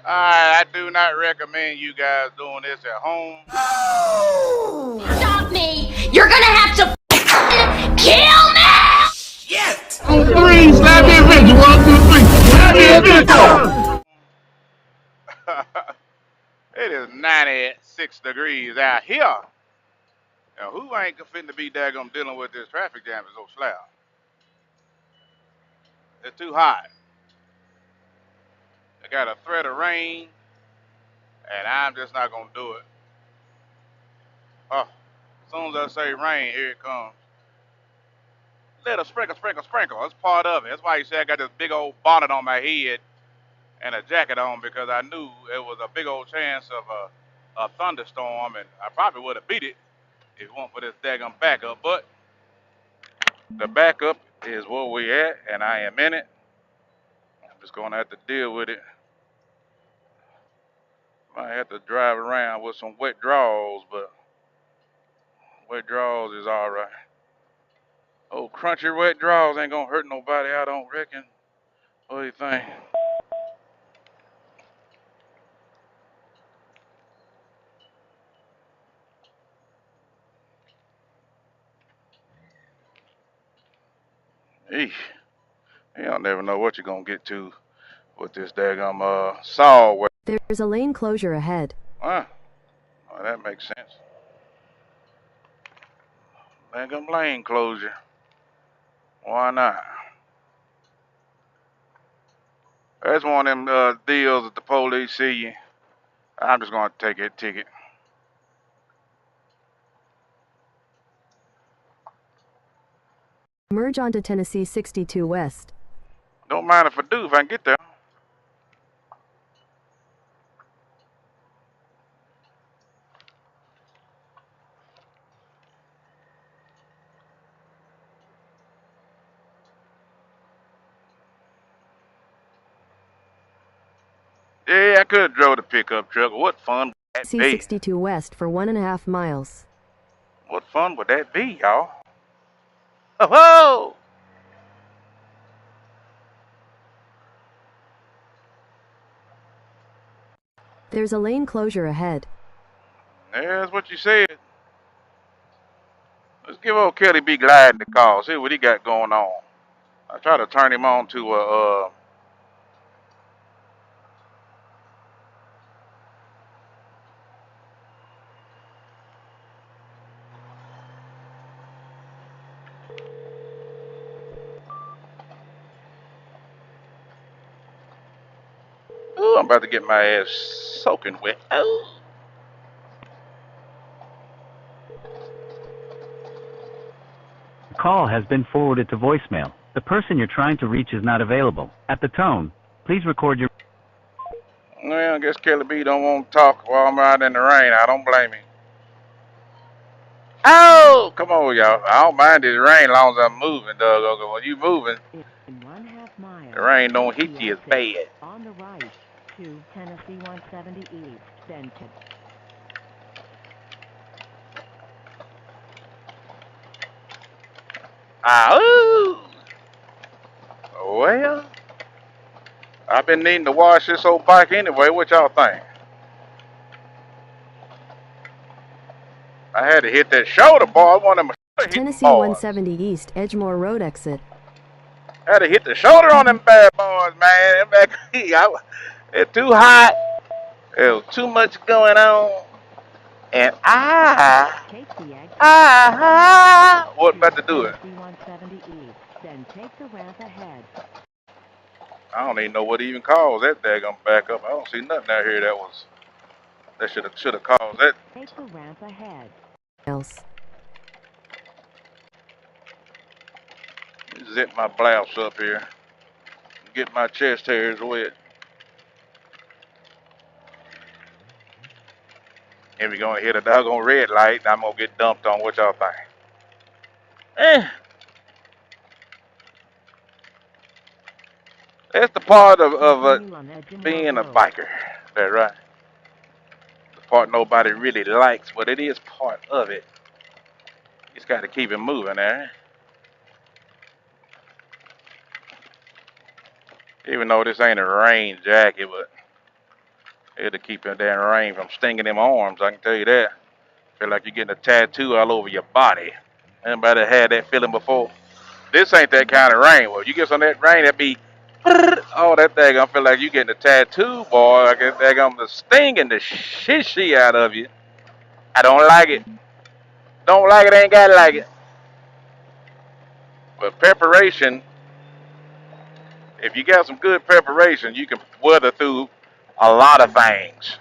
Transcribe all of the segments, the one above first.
I do not recommend you guys doing this at home. Stop me! You're gonna have to kill me! Shit! On three, slap me a bitch. 1, 2, 3. Slap me a bitch. It is 96 degrees out here. Now, who ain't finna be daggum dealing with this traffic jam is so slab? It's too hot. I got a threat of rain, and I'm just not gonna do it. Oh, as soon as I say rain, here it comes. Little sprinkle, sprinkle, sprinkle. That's part of it. That's why you say I got this big old bonnet on my head and a jacket on, because I knew it was a big old chance of a thunderstorm, and I probably would have beat it if it weren't for this daggum backup. But the backup is where we at, and I am in it. I'm just gonna have to deal with it. Might have to drive around with some wet draws, but wet draws is all right. Oh, crunchy wet draws ain't gonna hurt nobody, I don't reckon. What do you think? Eesh. You don't never know what you're gonna get to with this daggum saw. There's a lane closure ahead. Well, that makes sense. Daggum lane closure. Why not? That's one of them deals that the police see you. I'm just gonna take that ticket. Merge onto Tennessee 62 West. Don't mind if I do, if I can get there. Yeah, I could have drove the pickup truck. What fun would that be? C62 West for 1.5 miles. What fun would that be, y'all? Oh, ho! There's a lane closure ahead. That's what you said. Let's give old Kelly B. Gliding the call. See what he got going on. I try to turn him on to a Ooh, I'm about to get my ass soaking wet. Oh. The call has been forwarded to voicemail. The person you're trying to reach is not available. At the tone, please record your... Well, I guess Kelly B don't want to talk while I'm out in the rain. I don't blame him. Oh, come on, y'all. I don't mind this rain as long as I'm moving, Doug. When you moving, In 1/2 mile, the rain don't hit you as bad. on the right to Tennessee 170 East, then to Ooh. Well, I've been needing to wash this old bike anyway. What y'all think? I had to hit that shoulder bar. One of them Tennessee 170 East, Edgemore Road exit. I had to hit the shoulder on them bad boys, man. It's too hot. There's too much going on. And take the exit. What about to do it? Tennessee 170 East, then take the ramp ahead. I don't even know what even caused that daggum back up. I don't see nothing out here that should have caused that. Take the ramp ahead. Else. Zip my blouse up here. Get my chest hairs wet. And we're gonna hit a doggone red light, and I'm gonna get dumped on. What y'all think? That's the part of being a biker. That right? The part nobody really likes, but it is part of it. You just got to keep it moving, eh? Even though this ain't a rain jacket, but It'll keep that damn rain from stinging them arms, I can tell you that. Feel like you're getting a tattoo all over your body. Anybody had that feeling before? This ain't that kind of rain. Well, you get some of that rain, that be, oh, that thing gonna feel like you getting a tattoo, boy. Like that gonna stinging the shit out of you. I don't like it. Don't like it, ain't gotta like it. But preparation, if you got some good preparation, you can weather through a lot of things.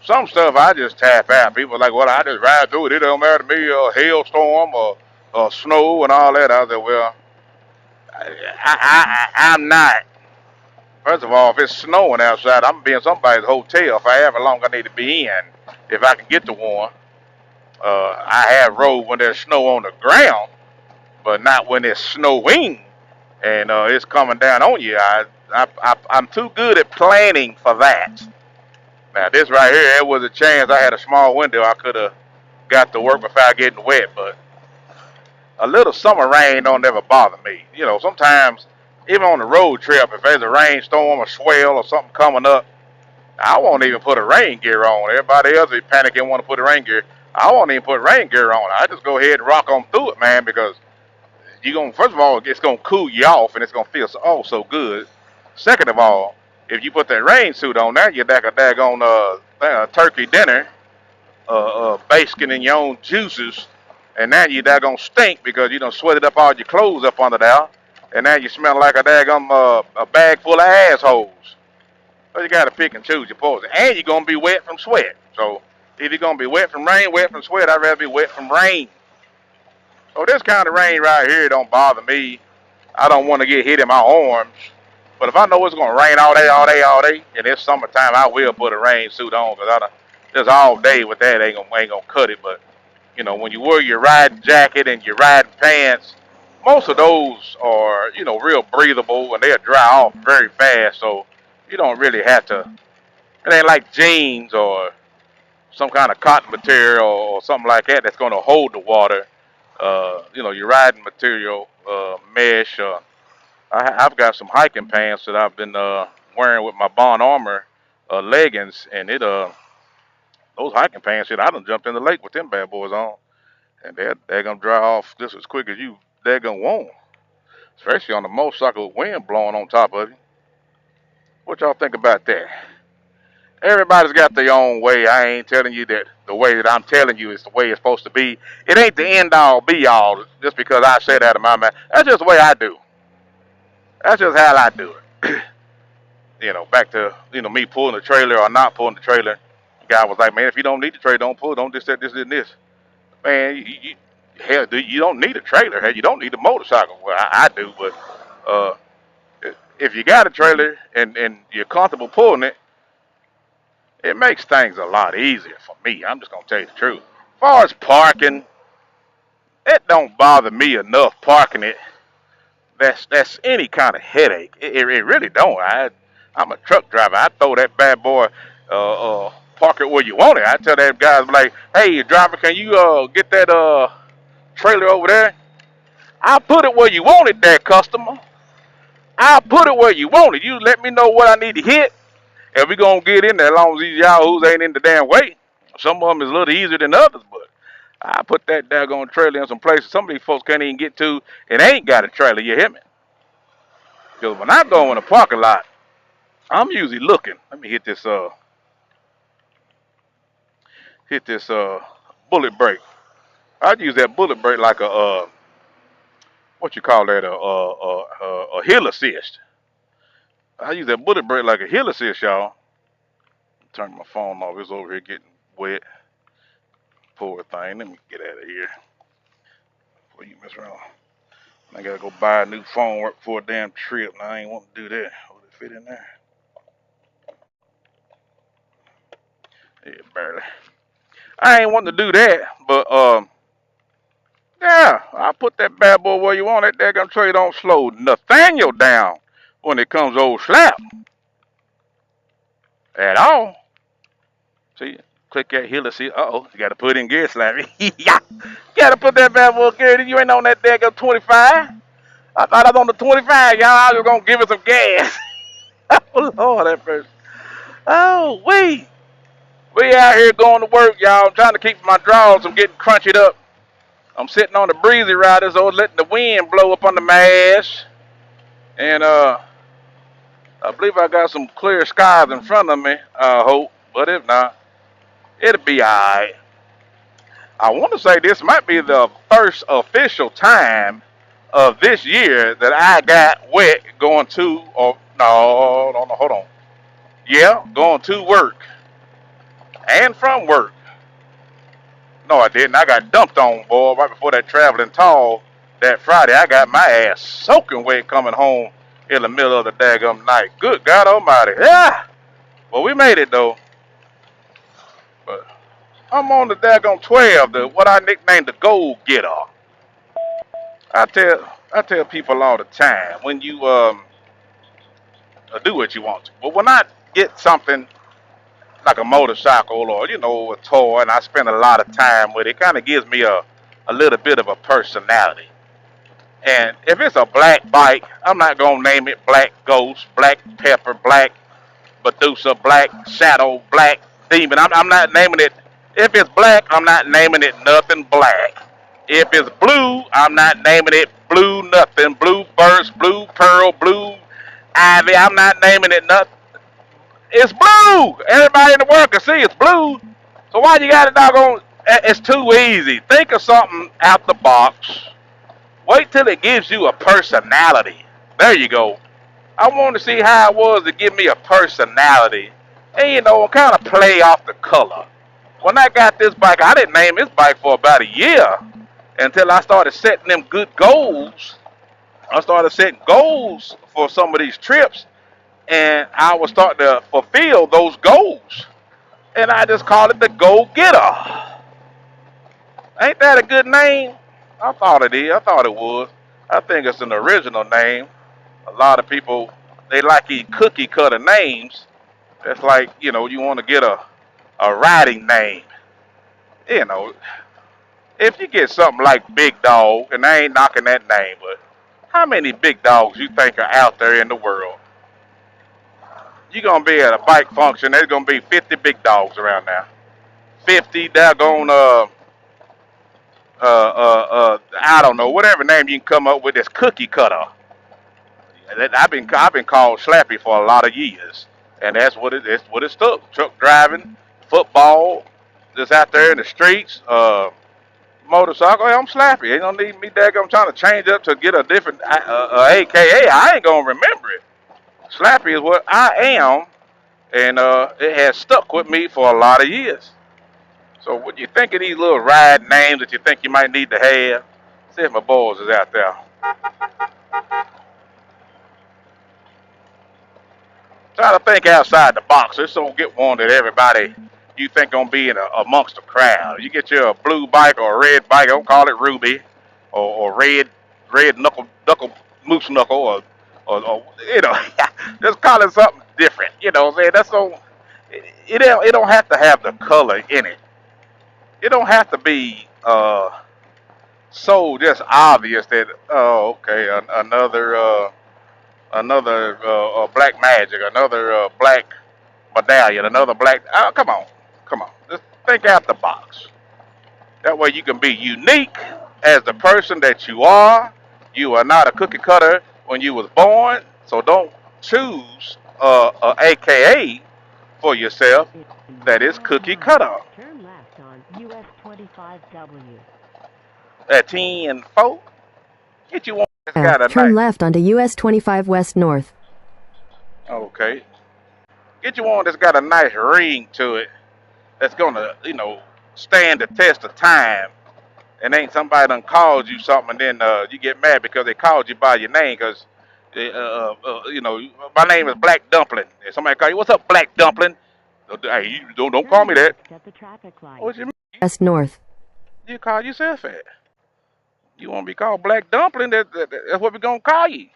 Some stuff I just tap out. People are like, well, I just ride through it. It don't matter to me, a hailstorm or snow and all that. I said, well, I'm not. First of all, if it's snowing outside, I'm going to be in somebody's hotel for however long I need to be in, if I can get to one. I have rode when there's snow on the ground, but not when it's snowing and it's coming down on you. I'm too good at planning for that. Now, this right here, it was a chance I had a small window. I could have got to work without getting wet, but a little summer rain don't ever bother me. You know, sometimes, even on the road trip, if there's a rainstorm or swell or something coming up, I won't even put a rain gear on. Everybody else is panicking and want to put a rain gear. I won't even put rain gear on. I just go ahead and rock on through it, man, because first of all, it's going to cool you off and it's going to feel so good. Second of all, if you put that rain suit on, now you're like a daggone turkey dinner, basking in your own juices, and now you daggone stink because you done sweated up all your clothes up under there, and now you smell like a daggone a bag full of assholes. So you got to pick and choose your poison, and you're gonna be wet from sweat. So if you're gonna be wet from rain, wet from sweat, I'd rather be wet from rain. So this kind of rain right here don't bother me. I don't want to get hit in my arms. But if I know it's going to rain all day, and it's summertime, I will put a rain suit on because just all day with that ain't gonna cut it. But, you know, when you wear your riding jacket and your riding pants, most of those are, you know, real breathable and they'll dry off very fast. So you don't really have to, it ain't like jeans or some kind of cotton material or something like that that's going to hold the water. You know, your riding material, mesh, I've got some hiking pants that I've been wearing with my Bond Armor leggings, and those hiking pants, I done jumped in the lake with them bad boys on, and they're gonna dry off just as quick as they're gonna want, especially on the motorcycle with wind blowing on top of you. What y'all think about that? Everybody's got their own way. I ain't telling you that the way that I'm telling you is the way it's supposed to be. It ain't the end all be all just because I said that in my mouth. That's just the way I do. That's just how I do it. You know, back to, you know, me pulling the trailer or not pulling the trailer. The guy was like, man, if you don't need the trailer, don't pull. Don't this, and this. Man, hell, you don't need a trailer. Hell, you don't need a motorcycle. Well, I do, but if you got a trailer and you're comfortable pulling it, it makes things a lot easier for me. I'm just going to tell you the truth. As far as parking, it don't bother me enough parking it. That's any kind of headache. It really don't. I'm a truck driver. I throw that bad boy, park it where you want it. I tell that guys like, hey, driver, can you get that trailer over there? I'll put it where you want it there, customer. I'll put it where you want it. You let me know what I need to hit, and we're going to get in there as long as these yahoos ain't in the damn way. Some of them is a little easier than others, but I put that daggone trailer in some places some of these folks can't even get to and ain't got a trailer, you hear me? Because when I go in the parking lot, I'm usually looking. Let me hit this bullet brake. I use that bullet brake like a what you call that, a hill assist. I use that bullet brake like a hill assist, y'all. Turn my phone off. It's over here getting wet. Poor thing. Let me get out of here before you mess around. I gotta go buy a new phone work for a damn trip. Now I ain't want to do that. Would it fit in there? Yeah, barely. I ain't wanting to do that, but yeah, I put that bad boy where you want it. They're gonna trade on slow Nathaniel down when it comes old slap at all. See, click that hill. See, you gotta put in gear slap. Yeah, gotta put that bad boy gear. You ain't on that daggone 25. I thought I was on the 25, y'all. I was gonna give it some gas. Oh Lord, that person. Oh wait. We out here going to work, y'all. I'm trying to keep my drawers from getting crunched up. I'm sitting on the Breezy Ryder, so letting the wind blow up on the mash. And I believe I got some clear skies in front of me, I hope. But if not, it'll be all right. I want to say this might be the first official time of this year that I got wet going to, or no, hold on. Yeah, going to work and from work. No, I didn't. I got dumped on, boy, right before that traveling tall that Friday. I got my ass soaking wet coming home in the middle of the daggum night. Good God Almighty. Yeah. Well, we made it, though. But I'm on the daggum 12, what I nicknamed the gold getter. I tell people all the time, when you do what you want to. But when I get something like a motorcycle or, a toy, and I spend a lot of time with it, kind of gives me a little bit of a personality. And if it's a black bike, I'm not going to name it Black Ghost, Black Pepper, Black Medusa, Black Shadow, Black Demon. I'm not naming it. If it's black, I'm not naming it nothing black. If it's blue, I'm not naming it blue nothing. Blue burst, blue pearl, blue ivy. I'm not naming it nothing. It's blue. Everybody in the world can see it's blue. So why you got it doggone? It's too easy. Think of something out the box. Wait till it gives you a personality. There you go. I want to see how it was to give me a personality. And, kind of play off the color. When I got this bike, I didn't name this bike for about a year until I started setting them good goals. I started setting goals for some of these trips, and I was starting to fulfill those goals. And I just called it the Go Getter. Ain't that a good name? I thought it is. I thought it was. I think it's an original name. A lot of people, they like these cookie cutter names. That's like, you want to get a riding name. If you get something like Big Dog, and I ain't knocking that name, but how many big dogs you think are out there in the world? You're going to be at a bike function, there's going to be 50 big dogs around there. 50 daggone, I don't know, whatever name you can come up with, this cookie cutter. I've been called Slappy for a lot of years, and that's what it stuck. Truck driving, football, just out there in the streets, motorcycle. Hey, I'm Slappy. Ain't no need me daggone trying to change up to get a different AKA. I ain't gonna remember it. Slappy is what I am, and it has stuck with me for a lot of years. So what you think of these little ride names that you think you might need to have? See if my boys is out there. Try to think outside the box. Just don't get one that everybody you think gonna be in amongst the crowd. You get your blue bike or a red bike. Don't call it Ruby or red knuckle moose knuckle or just call it something different. You know what I'm saying? That's so. It don't have to have the color in it. It don't have to be so just obvious that another black magic, another black medallion, another black. Come on. Just think out the box. That way you can be unique as the person that you are. You are not a cookie cutter when you was born, so don't choose a AKA for yourself that is cookie cutter. Turn left on US 25W. At 10-4, get you one that's got a Turn nice. left onto US 25 West North. Okay. Get you one that's got a nice ring to it. That's gonna, stand the test of time. And ain't somebody done called you something, and then you get mad because they called you by your name. Because, my name is Black Dumpling. And somebody call you, what's up, Black Dumpling? Hey, you don't call me that. At the traffic light. What you mean? West North. You call yourself that. You want to be called Black Dumpling? That's what we're gonna call you.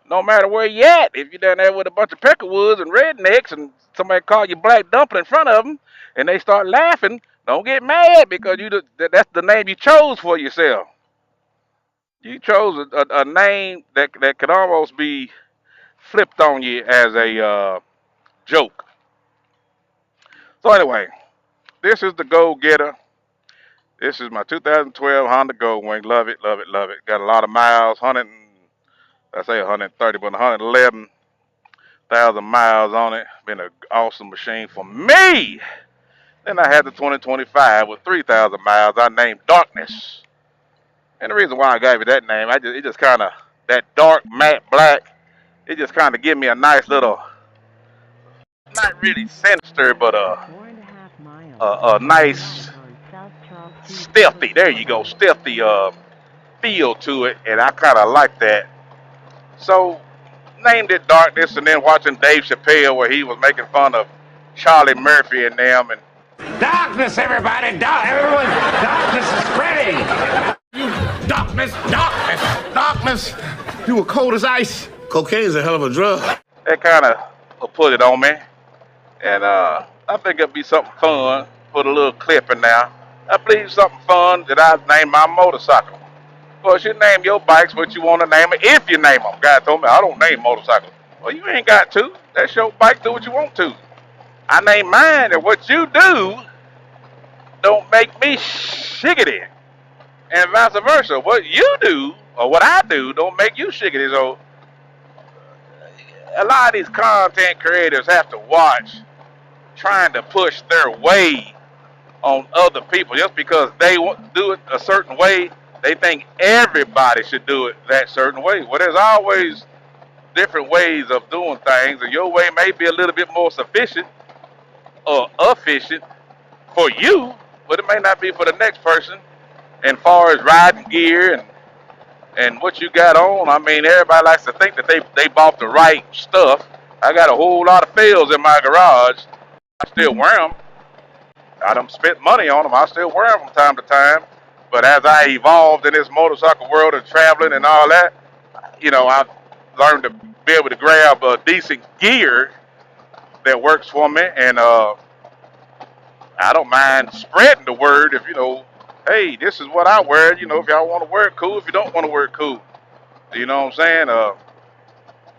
No matter where you at. If you're down there with a bunch of peckerwoods and rednecks, and somebody call you Black Dumpling in front of them, and they start laughing, don't get mad because that's the name you chose for yourself. You chose a name that could almost be flipped on you as a joke. So anyway, this is the Go Getter. This is my 2012 Honda GoldWing. Love it, love it, love it. Got a lot of miles, 130, but 111,000 miles on it. Been an awesome machine for me. Then I had the 2025 with 3,000 miles. I named Darkness. And the reason why I gave it that name, it just kind of, that dark matte black, it just kind of give me a nice little, not really sinister, but a nice stealthy, there you go, stealthy feel to it, and I kind of like that. So named it Darkness, and then watching Dave Chappelle where he was making fun of Charlie Murphy and them, and Darkness, everybody! Everyone! Darkness is spreading! Darkness! Darkness! Darkness! You were cold as ice. Cocaine's a hell of a drug. that kind of put it on me, and I think it'd be something fun. Put a little clip in there. I believe something fun that I name my motorcycle. Of course, you name your bikes what you want to name it, if you name them. Guy told me I don't name motorcycles. Well, you ain't got to. That's your bike. Do what you want to. I name mine, and what you do don't make me shiggity. And vice versa. What you do, or what I do, don't make you shiggity. So, a lot of these content creators have to watch trying to push their way on other people. Just because they want to do it a certain way, they think everybody should do it that certain way. Well, there's always different ways of doing things, and your way may be a little bit more sufficient or efficient for you, but it may not be for the next person. And far as riding gear and what you got on, I mean, everybody likes to think that they bought the right stuff. I got a whole lot of fails in my garage. I still wear them. I done spent money on them. I still wear them from time to time. But as I evolved in this motorcycle world and traveling and all that, you know, I learned to be able to grab decent gear that works for me. And I don't mind spreading the word if, you know, hey, this is what I wear. You know, if y'all want to wear it, cool. If you don't want to wear it, cool. You know what I'm saying?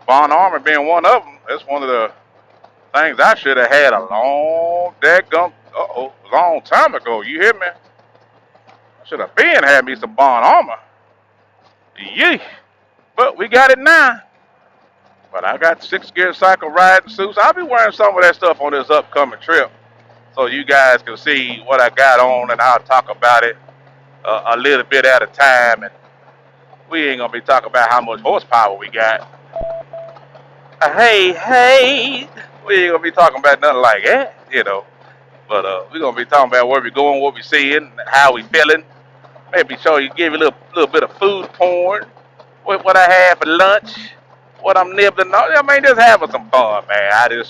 Bond Armor being one of them. That's one of the things I should have had a long time ago. You hear me? I should have been had me some Bond Armor. Yee. But we got it now. But I got 6-gear cycle riding suits. I'll be wearing some of that stuff on this upcoming trip, so you guys can see what I got on, and I'll talk about it a little bit at a time. And we ain't gonna be talking about how much horsepower we got. Hey, we ain't gonna be talking about nothing like that, you know. But we're gonna be talking about where we're going, what we're seeing, how we feeling. Maybe show you, give you a little bit of food porn, what I had for lunch, what I'm nibbling on. I mean, just having some fun, man.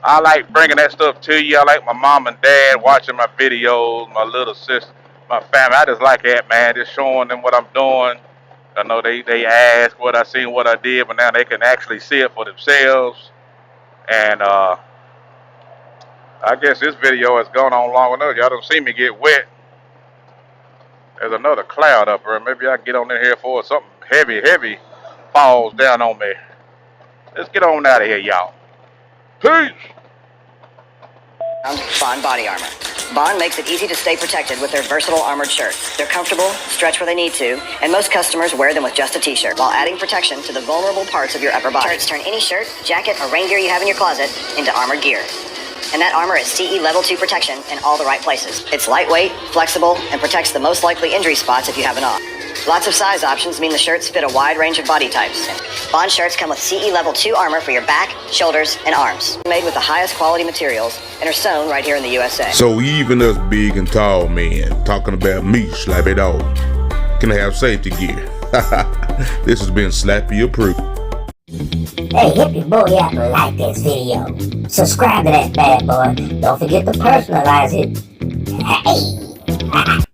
I like bringing that stuff to you. I like my mom and dad watching my videos, my little sister, my family. I just like that, man. Just showing them what I'm doing. I know they ask what I seen, what I did, but now they can actually see it for themselves. And I guess this video has gone on long enough. Y'all don't see me get wet. There's another cloud up here. Maybe I can get on in here for something heavy falls down on me. Let's get on out of here, y'all. Peace. Bond Body Armor. Bond makes it easy to stay protected with their versatile armored shirts. They're comfortable, stretch where they need to, and most customers wear them with just a t-shirt, while adding protection to the vulnerable parts of your upper body. Shirts turn any shirt, jacket, or rain gear you have in your closet into armored gear. And that armor is CE Level 2 protection in all the right places. It's lightweight, flexible, and protects the most likely injury spots if you have an off. Lots of size options mean the shirts fit a wide range of body types. Bond shirts come with CE Level 2 armor for your back, shoulders, and arms. Made with the highest quality materials and are sewn right here in the USA. So even us big and tall men talking about me, Slappy Dog, can have safety gear. This has been Slappy approved. Hey, hit your boy up and like this video. Subscribe to that bad boy. Don't forget to personalize it. Hey.